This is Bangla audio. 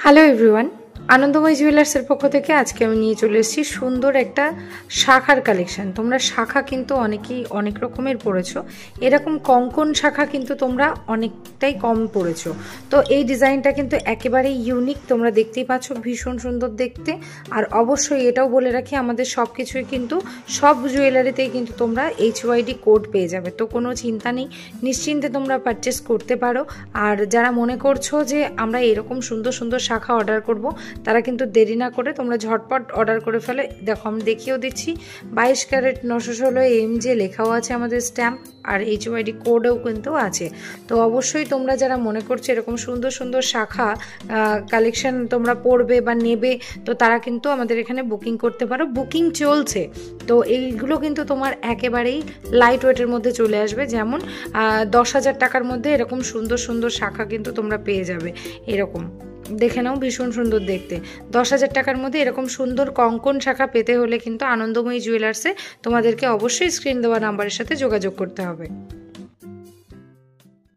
হ্যালো এভরিওয়ান, আনন্দময় জুয়েলার্সের পক্ষ থেকে আজকে আমি নিয়ে চলে এসেছি সুন্দর একটা শাখার কালেকশন। তোমরা শাখা কিন্তু অনেকেই অনেক রকমের পড়েছো, এরকম কঙ্কন শাখা কিন্তু তোমরা অনেকটাই কম পড়েছো। তো এই ডিজাইনটা কিন্তু একেবারেই ইউনিক, তোমরা দেখতেই পাচ্ছ, ভীষণ সুন্দর দেখতে। আর অবশ্যই এটাও বলে রাখি, আমাদের সব কিছুই কিন্তু সব জুয়েলারিতেই কিন্তু তোমরা HYD কোড পেয়ে যাবে, তো কোনো চিন্তা নেই, নিশ্চিন্তে তোমরা পারচেস করতে পারো। আর যারা মনে করছো যে আমরা এরকম সুন্দর সুন্দর শাখা অর্ডার করব, তারা কিন্তু দেরি না করে তোমরা ঝটপট অর্ডার করে ফেলে। দেখো আমি দেখিয়েও দিচ্ছি, 22 ক্যারেট 916 MJ লেখাও আছে আমাদের স্ট্যাম্প, আর HYD কোডও কিন্তু আছে। তো অবশ্যই তোমরা যারা মনে করছো এরকম সুন্দর সুন্দর শাখা কালেকশন তোমরা পড়বে বা নেবে, তো তারা কিন্তু আমাদের এখানে বুকিং করতে পারো, বুকিং চলছে। তো এইগুলো কিন্তু তোমার একেবারেই লাইট ওয়েটের মধ্যে চলে আসবে, যেমন 10,000 টাকার মধ্যে এরকম সুন্দর সুন্দর শাখা কিন্তু তোমরা পেয়ে যাবে। এরকম দেখে নাও, ভীষণ সুন্দর দেখতে। 10,000 টাকার মধ্যে এরকম সুন্দর কঙ্কন শাখা পেতে হলে কিন্তু আনন্দময়ী জুয়েলার্সে তোমাদেরকে অবশ্যই স্ক্রিন দেওয়া নাম্বারের সাথে যোগাযোগ করতে হবে।